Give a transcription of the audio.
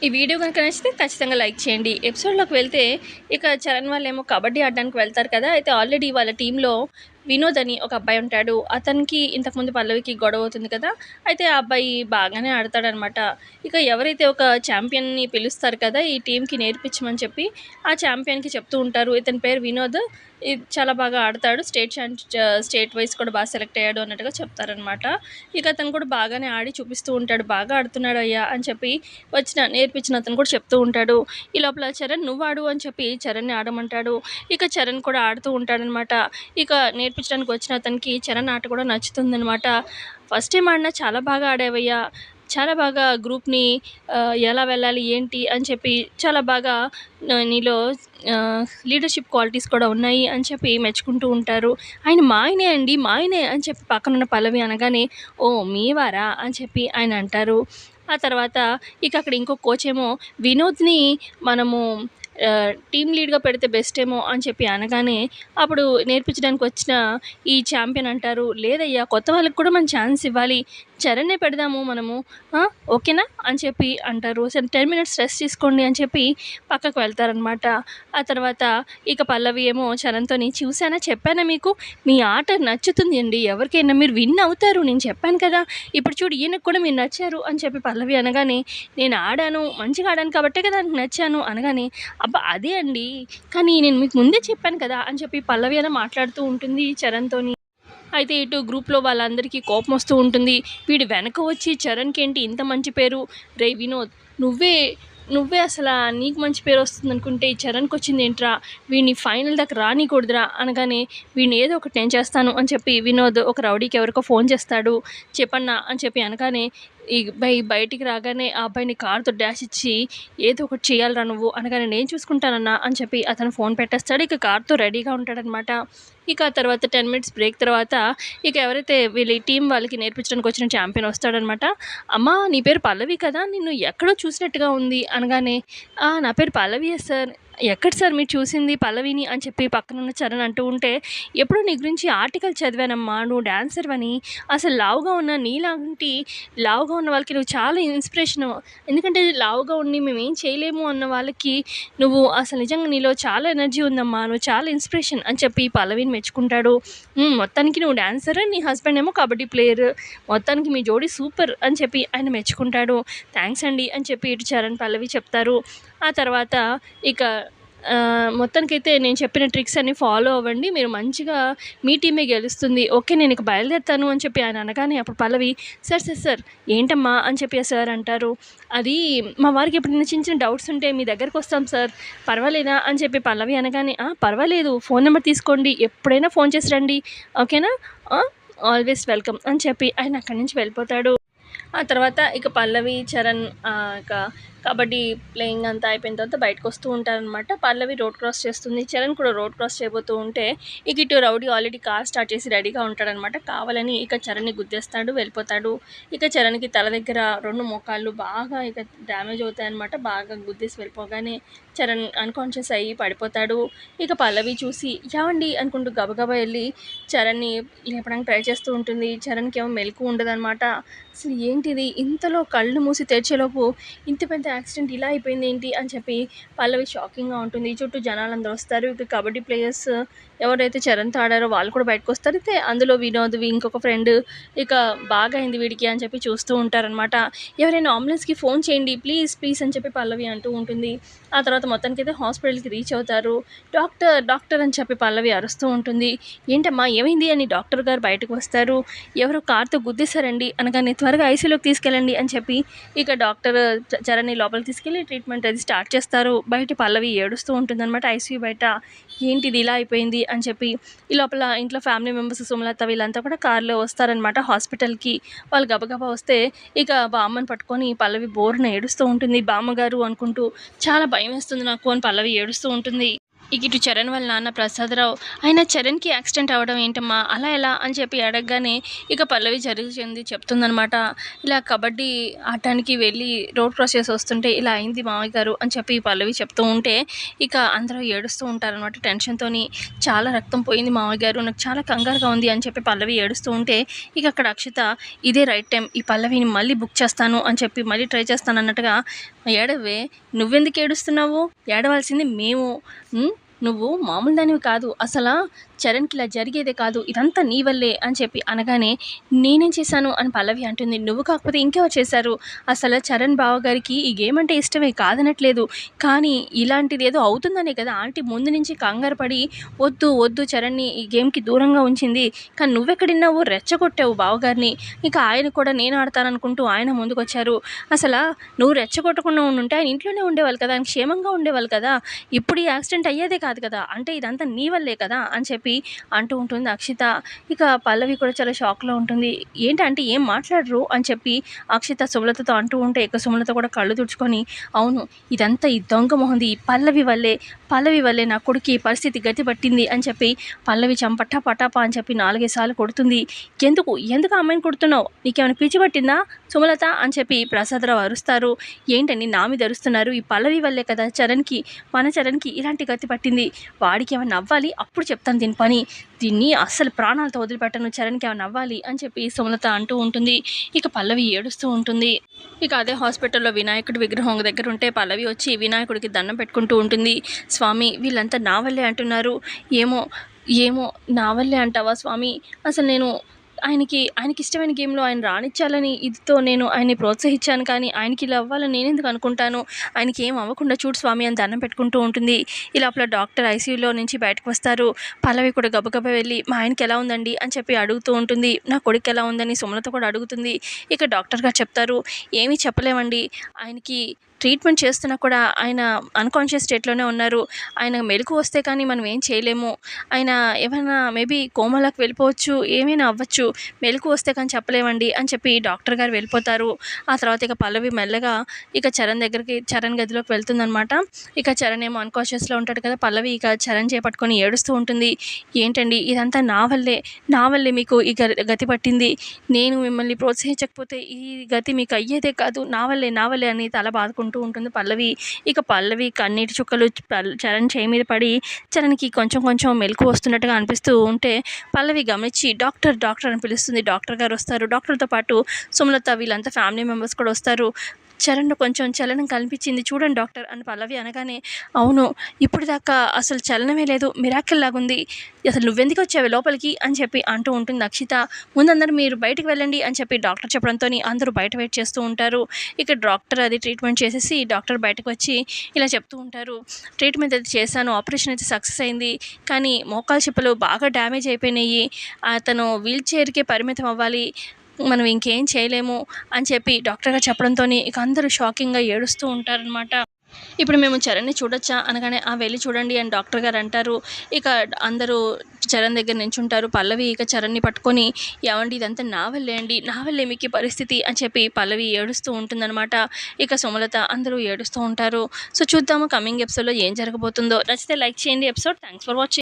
ఈ వీడియో గనుక నచ్చితే ఖచ్చితంగా లైక్ చేయండి. ఎపిసోడ్‌లోకి వెళ్తే ఇక చరణ్ వాళ్ళేమో కబడ్డీ ఆడడానికి వెళ్తారు కదా! అయితే ఆల్రెడీ వాళ్ళ టీమ్‌లో వినోద్ అని ఒక అబ్బాయి ఉంటాడు. అతనికి ఇంతకుముందు పల్లవికి గొడవ అవుతుంది కదా! అయితే ఆ అబ్బాయి బాగానే ఆడతాడనమాట. ఇక ఎవరైతే ఒక ఛాంపియన్‌ని పిలుస్తారు కదా! ఈ టీమ్‌కి నేర్పించమని చెప్పి ఆ ఛాంపియన్‌కి చెప్తూ ఉంటారు. ఇతని పేరు వినోద్. చాలా బాగా ఆడతాడు. స్టేట్ వైస్ కూడా బాగా సెలెక్ట్ అయ్యాడు అన్నట్టుగా చెప్తారనమాట. ఇక అతను కూడా బాగానే ఆడి చూపిస్తూ ఉంటాడు. బాగా ఆడుతున్నాడయ్యా అని చెప్పి నేర్పించిన అతను కూడా చెప్తూ ఉంటాడు. ఈ లోపల చరణ్ నువ్వు ఆడు అని చెప్పి చరణ్‌ని ఆడమంటాడు. ఇక చరణ్ కూడా ఆడుతూ ఉంటాడనమాట. ఇక నేర్పించడానికి వచ్చిన అతనికి చరణ్ ఆట కూడా నచ్చుతుందనమాట. ఫస్ట్ టైమ్ ఆడినా చాలా బాగా ఆడావయ్యా! చాలా బాగా గ్రూప్‌ని ఎలా వెళ్ళాలి ఏంటి అని చెప్పి చాలా బాగా నీలో లీడర్‌షిప్ క్వాలిటీస్ కూడా ఉన్నాయి అని చెప్పి మెచ్చుకుంటూ ఉంటారు. ఆయన మా ఆయనే అండి మా ఆయనే అని చెప్పి పక్కనున్న పల్లవి అనగానే, ఓహ్! మీవారా అని చెప్పి ఆయన అంటారు. ఆ తర్వాత ఇక అక్కడ ఇంకో కోచేమో వినోద్‌ని మనము టీమ్ లీడ్‌గా పెడితే బెస్ట్ ఏమో అని చెప్పి అనగానే, అప్పుడు నేర్పించడానికి వచ్చిన ఈ ఛాంపియన్ అంటారు, లేదయ్యా కొత్త వాళ్ళకి కూడా మనం ఛాన్స్ ఇవ్వాలి. చరణ్‌నే పెడదాము మనము. ఓకేనా? అని చెప్పి అంటారు. సరే 10 మినిట్స్ రెస్ట్ తీసుకోండి అని చెప్పి పక్కకు వెళ్తారనమాట. ఆ తర్వాత ఇక పల్లవి ఏమో చరణ్‌తోని చూసానా చెప్పానా మీకు మీ ఆట నచ్చుతుంది అండి. ఎవరికైనా మీరు విన్ అవుతారు. నేను చెప్పాను కదా! ఇప్పుడు చూడు ఈయనకి కూడా మీరు నచ్చారు అని చెప్పి పల్లవి అనగానే, నేను ఆడాను మంచిగా ఆడాను కాబట్టే కదా ఆయనకి నచ్చాను అనగానే, అబ్బా! అదే అండి. కానీ నేను మీకు ముందే చెప్పాను కదా! అని చెప్పి పల్లవి అలా మాట్లాడుతూ ఉంటుంది చరణ్‌తోని. అయితే ఇటు గ్రూప్‌లో వాళ్ళందరికీ కోపమొస్తూ ఉంటుంది. వీడు వెనక వచ్చి చరణ్‌కేంటి ఇంత మంచి పేరు, రేయ్ వినోద్ నువ్వే నువ్వే అసలా నీకు మంచి పేరొస్తుందనుకుంటే ఈ చరణ్‌కొచ్చిందేంట్రా? వీడిని ఫైనల్ దాకా రానీకూడదురా అనగానే, వీడిని ఏదో ఒకటి నేను చేస్తాను అని చెప్పి వినోద్ ఒక రౌడీకి ఎవరికో ఫోన్ చేస్తాడు. చెప్పన్నా అని చెప్పి అనగానే, ఈ బయటికి రాగానే ఆ అబ్బాయిని కారుతో డాష్ ఇచ్చి, ఏదో ఒకటి చేయాలిరా నువ్వు అనగానే, నేను చూసుకుంటానన్నా అని చెప్పి అతను ఫోన్ పెట్టేస్తాడు. ఇక కార్‌తో రెడీగా ఉంటాడనమాట. ఇక ఆ తర్వాత 10 మినిట్స్ బ్రేక్ తర్వాత ఇక ఎవరైతే వీళ్ళ ఈ టీమ్ వాళ్ళకి నేర్పించడానికి వచ్చిన ఛాంపియన్ వస్తాడనమాట. అమ్మా నీ పేరు పల్లవి కదా! నిన్ను ఎక్కడో చూసినట్టుగా ఉంది అనగానే, నా పేరు పల్లవియే సార్. ఎక్కడ సార్ మీరు చూసింది పల్లవిని అని చెప్పి పక్కనున్న చరణ్ అంటూ ఉంటే, ఎప్పుడో నీ గురించి ఆర్టికల్ చదివానమ్మా. నువ్వు డాన్సర్‌వని. అసలు లావుగా ఉన్న నీలాంటి లావుగా ఉన్న వాళ్ళకి నువ్వు చాలా ఇన్స్పిరేషను. ఎందుకంటే లావుగా ఉండి మేమేం చేయలేము అన్న వాళ్ళకి నువ్వు అసలు నిజంగా నీలో చాలా ఎనర్జీ ఉందమ్మా. నువ్వు చాలా ఇన్స్పిరేషన్ అని చెప్పి పల్లవిని మెచ్చుకుంటాడు. మొత్తానికి నువ్వు డాన్సర్, నీ హస్బెండ్ ఏమో కబడ్డీ ప్లేయర్. మొత్తానికి మీ జోడీ సూపర్ అని చెప్పి ఆయన మెచ్చుకుంటాడు. థ్యాంక్స్ అండి అని చెప్పి ఇటు చరణ్, పల్లవి చెప్తారు. ఆ తర్వాత ఇక మొత్తానికైతే నేను చెప్పిన ట్రిక్స్ అన్నీ ఫాలో అవ్వండి. మీరు మంచిగా మీ టీమే గెలుస్తుంది. ఓకే నేను ఇక బయలుదేరుతాను అని చెప్పి ఆయన అనగానే అప్పుడు పల్లవి, సార్ ఏంటమ్మా అని చెప్పి ఆ సార్ అంటారు. అది మా వారికి ఎప్పుడైనా చిన్న చిన్న డౌట్స్ ఉంటే మీ దగ్గరకొస్తాం సార్ పర్వాలేదా అని చెప్పి పల్లవి అనగానే, పర్వాలేదు ఫోన్ నెంబర్ తీసుకోండి. ఎప్పుడైనా ఫోన్ చేసి రండి. ఓకేనా? ఆ! ఆల్వేస్ వెల్కమ్ అని చెప్పి ఆయన అక్కడి నుంచి వెళ్ళిపోతాడు. ఆ తర్వాత ఇక పల్లవి, చరణ్ ఇక కబడ్డీ ప్లేయింగ్ అంతా అయిపోయిన తర్వాత బయటకొస్తూ ఉంటారనమాట. పల్లవి రోడ్ క్రాస్ చేస్తుంది. చరణ్ కూడా రోడ్ క్రాస్ చేయబోతూ ఉంటే, ఇక ఇటు రౌడీ ఆల్రెడీ కార్ స్టార్ట్ చేసి రెడీగా ఉంటాడనమాట. కావాలని ఇక చరణ్‌ని గుద్దేస్తాడు, వెళ్ళిపోతాడు. ఇక చరణ్‌కి తల దగ్గర 2 మోకాళ్ళు బాగా ఇక డ్యామేజ్ అవుతాయనమాట. బాగా గుద్దేసి వెళ్ళిపోగానే చరణ్ అన్‌కాన్షియస్ అయ్యి పడిపోతాడు. ఇక పల్లవి చూసి ఏవండీ అనుకుంటూ గబగబా ఎళ్లి చరణ్‌ని లేపడానికి ట్రై చేస్తూ ఉంటుంది. చరణ్‌కేమో మెలకువ ఉండదనమాట. అసలు ఏంటిది ఇంతలో కళ్ళు మూసి తెరిచేలోపు ఇంత పెద్ద యాక్సిడెంట్ ఇలా అయిపోయిందేంటి అని చెప్పి పల్లవి షాకింగ్‌గా ఉంటుంది. చుట్టూ జనాలందరూ వస్తారు. ఇక కబడ్డీ ప్లేయర్స్ ఎవరైతే చరణ్‌తో ఆడారో వాళ్ళు కూడా బయటకొస్తారు. అయితే అందులో వినోద్, ఇంకొక ఫ్రెండ్ ఇక బాగా అయింది వీడికి అని చెప్పి చూస్తూ ఉంటారనమాట. ఎవరైనా అంబులెన్స్‌కి ఫోన్ చేయండి ప్లీజ్ అని చెప్పి పల్లవి అంటూ ఉంటుంది. ఆ తర్వాత మొత్తానికైతే హాస్పిటల్‌కి రీచ్ అవుతారు. డాక్టర్ అని చెప్పి పల్లవి అరుస్తూ ఉంటుంది. ఏంటమ్మా ఏమైంది అని డాక్టర్ గారు బయటకు వస్తారు. ఎవరో కార్‌తో గుద్దేశారండి అనగానే త్వరగా ఐసీయూలోకి తీసుకెళ్ళండి అని చెప్పి ఇక డాక్టర్ చరణ్‌ని లోపలికి తీసుకెళ్ళి ట్రీట్మెంట్ అది స్టార్ట్ చేస్తారు. బయట పల్లవి ఏడుస్తూ ఉంటుందనమాట ఐసీయూ బయట. ఏంటిది ఇలా అయిపోయింది అని చెప్పి ఈ లోపల ఇంట్లో ఫ్యామిలీ మెంబర్స్ సుమలత వీళ్ళంతా కూడా కార్‌లో వస్తారనమాట హాస్పిటల్‌కి. వాళ్ళు గబగబా వస్తే ఇక బామ్మని పట్టుకొని పల్లవి బోరున ఏడుస్తూ ఉంటుంది. బామ్మగారు అనుకుంటూ చాలా భయమేస్తుంది నాకు అని పల్లవి ఏడుస్తూ ఉంటుంది. ఇక ఇటు చరణ్ వాళ్ళ నాన్న ప్రసాదరావు, అయినా చరణ్‌కి యాక్సిడెంట్ అవ్వడం ఏంటమ్మా అలా ఎలా అని చెప్పి అడగగానే ఇక పల్లవి జరిగింది చెప్తుందనమాట. ఇలా కబడ్డీ ఆడటానికి వెళ్ళి రోడ్ క్రాస్ చేసి వస్తుంటే ఇలా అయింది మామయ్య గారు అని చెప్పి పల్లవి చెప్తూ ఉంటే ఇక అందరూ ఏడుస్తూ ఉంటారనమాట టెన్షన్‌తోని. చాలా రక్తం పోయింది మామయ్య గారు నాకు చాలా కంగారుగా ఉంది అని చెప్పి పల్లవి ఏడుస్తూ ఉంటే ఇక అక్కడ అక్షిత ఇదే రైట్ టైం ఈ పల్లవిని మళ్ళీ బుక్ చేస్తాను అని చెప్పి మళ్ళీ ట్రై చేస్తానన్నట్టుగా ఏడవే, నువ్వెందుకు ఏడుస్తున్నావు? ఏడవాల్సింది మేము. నువ్వు మామూలు దానివి కాదు. అసలా చరణ్‌కి ఇలా జరిగేదే కాదు. ఇదంతా నీ వల్లే అని చెప్పి అనగానే, నేనేం చేశాను అని పల్లవి అంటుంది. నువ్వు కాకపోతే ఇంకెవరు చేశారు? అసలు చరణ్ బావగారికి ఈ గేమ్ అంటే ఇష్టమే, కాదనట్లేదు. కానీ ఇలాంటిదేదో అవుతుందనే కదా ఆంటీ ముందు నుంచి కంగారు పడి వద్దు, వద్దు చరణ్‌ని ఈ గేమ్‌కి దూరంగా ఉంచింది. కానీ నువ్వెక్కడిన్నావు? రెచ్చగొట్టావు బావగారిని. ఇక ఆయన కూడా నేను ఆడతాననుకుంటూ ఆయన ముందుకొచ్చారు. అసలా నువ్వు రెచ్చగొట్టకుండా ఉండుంటే ఆయన ఇంట్లోనే ఉండేవాళ్ళు కదా! ఆయన క్షేమంగా ఉండేవాళ్ళు కదా! ఇప్పుడు ఈ యాక్సిడెంట్ అయ్యేదే కాదు కదా! అంటే ఇదంతా నీ వల్లే కదా! అని చెప్పి అంటూ ఉంటుంది అక్షిత. ఇక పల్లవి కూడా చాలా షాక్‌లో ఉంటుంది. ఏంటంటే ఏం మాట్లాడరు అని చెప్పి అక్షిత సుమలతతో అంటూ ఉంటే, ఇక సుమలత కూడా కళ్ళు తుడుచుకొని, అవును ఇదంతా ఈ దొంగ మొహంది పల్లవి వల్లే నా కొడుక్కి ఈ పరిస్థితి గతి పట్టింది అని చెప్పి పల్లవి చంప టపా అని చెప్పి 4, 5 సార్లు కొడుతుంది. ఎందుకు ఆ అమ్మాయిని కొడుతున్నావు? నీకేమైనా పిచ్చి పట్టిందా సుమలత అని చెప్పి ప్రసాదరావు అరుస్తారు. ఏంటండి నా మీద అరుస్తున్నారు? ఈ పల్లవి వల్లే కదా మన చరణ్‌కి ఇలాంటి గతి పట్టింది. వాడికి ఏమన్నా అవ్వాలి అప్పుడు చెప్తాను దీని పని. దీన్ని అస్సలు ప్రాణాలతో వదిలిపెట్టను. చరణ్‌కి ఏమన్నా అవ్వాలి అని చెప్పి సుమలత అంటూ ఉంటుంది. ఇక పల్లవి ఏడుస్తూ ఉంటుంది. ఇక అదే హాస్పిటల్‌లో వినాయకుడి విగ్రహం దగ్గర ఉంటే పల్లవి వచ్చి వినాయకుడికి దండం పెట్టుకుంటూ ఉంటుంది. స్వామి వీళ్ళంతా నా వల్లే అంటున్నారు. ఏమో ఏమో నా వల్లే అంటావా స్వామి? అసలు నేను ఆయనకిష్టమైన గేమ్‌లో ఆయన రానిచ్చాలని ఇదితో నేను ఆయన్ని ప్రోత్సహించాను, కానీ ఆయనకి ఇలా అవ్వాలని నేనెందుకు అనుకుంటాను? ఆయనకి ఏం అవ్వకుండా చూడు స్వామి అని దండం పెట్టుకుంటూ ఉంటుంది. ఈ లోపల డాక్టర్ ఐసీయూలో నుంచి బయటకు వస్తారు. పల్లవి కూడా గబగబా వెళ్ళి మా ఆయనకి ఎలా ఉందండి అని చెప్పి అడుగుతూ ఉంటుంది. నా కొడుక్కి ఎలా ఉందని సుమలత కూడా అడుగుతుంది. ఇక డాక్టర్ గారు చెప్తారు, ఏమీ చెప్పలేమండి. ఆయనకి ట్రీట్మెంట్ చేస్తున్నా కూడా ఆయన అన్‌కాన్షియస్ స్టేట్‌లోనే ఉన్నారు. ఆయన మెలుకువ వస్తే కానీ మనం ఏం చేయలేము. ఆయన ఏమైనా మేబీ కోమాలోకి వెళ్ళిపోవచ్చు, ఏమైనా అవ్వచ్చు. మెలుకువ వస్తే కానీ చెప్పలేమండి అని చెప్పి డాక్టర్ గారు వెళ్ళిపోతారు. ఆ తర్వాత ఇక పల్లవి మెల్లగా ఇక చరణ్ గదిలోకి వెళ్తుందనమాట. ఇక చరణ్ ఏమో అన్‌కాన్షియస్‌లో ఉంటాడు కదా! పల్లవి ఇక చరణ్ చేపట్టుకొని ఏడుస్తూ ఉంటుంది. ఏంటండి ఇదంతా నా వల్లే మీకు ఈ గతి పట్టింది. నేను మిమ్మల్ని ప్రోత్సహించకపోతే ఈ గతి మీకు అయ్యేదే కాదు. నా వల్లే అని తల బాదుకుంటూ ఉంటుంది పల్లవి. ఇక పల్లవి కన్నీటి చుక్కలు చరణ్ చేయి మీద పడి చరణ్‌కి కొంచెం కొంచెం మెలుకువ వస్తున్నట్టుగా అనిపిస్తూ ఉంటే పల్లవి గమనించి డాక్టర్ అని పిలుస్తుంది. డాక్టర్ గారు వస్తారు. డాక్టర్‌తో పాటు సుమలత వీళ్ళంతా ఫ్యామిలీ మెంబర్స్ కూడా వస్తారు. చరణ్‌లో కొంచెం చలనం కనిపించింది చూడండి డాక్టర్ అని పల్లవి అనగానే, అవును ఇప్పటిదాకా అసలు చలనమే లేదు, మిరాకిల్ లాగుంది. అసలు నువ్వెందుకు వచ్చావే లోపలికి అని చెప్పి అంటూ ఉంటుంది అక్షిత. ముందందరూ మీరు బయటికి వెళ్ళండి అని చెప్పి డాక్టర్ చెప్పడంతోని అందరూ బయట వెయిట్ చేస్తూ ఉంటారు. ఇక డాక్టర్ అది ట్రీట్మెంట్ చేసేసి డాక్టర్ బయటకు వచ్చి ఇలా చెప్తూ ఉంటారు. ట్రీట్మెంట్ అయితే చేశాను, ఆపరేషన్ అయితే సక్సెస్ అయింది. కానీ మోకాలు చిప్పలు బాగా డ్యామేజ్ అయిపోయినాయి. అతను వీల్ చైర్‌కే పరిమితం అవ్వాలి. మనం ఇంకేం చేయలేము అని చెప్పి డాక్టర్ గారు చెప్పడంతోని ఇక అందరూ షాకింగ్‌గా ఏడుస్తూ ఉంటారనమాట. ఇప్పుడు మేము చరణ్‌ని చూడొచ్చా అనగానే, ఆ వెళ్ళి చూడండి అని డాక్టర్ గారు అంటారు. ఇక అందరూ చరణ్ దగ్గర నించుంటారు. పల్లవి ఇక చరణ్‌ని పట్టుకొని, ఏవండీ ఇదంతా నా వల్లే అండి, నా వల్లే మీకు ఈ పరిస్థితి అని చెప్పి పల్లవి ఏడుస్తూ ఉంటుందనమాట. ఇక సుమలత అందరూ ఏడుస్తూ ఉంటారు. సో చూద్దాము కమింగ్ ఎపిసోడ్‌లో ఏం జరగబోతుందో. నచ్చితే లైక్ చేయండి ఎపిసోడ్. Thanks for watching.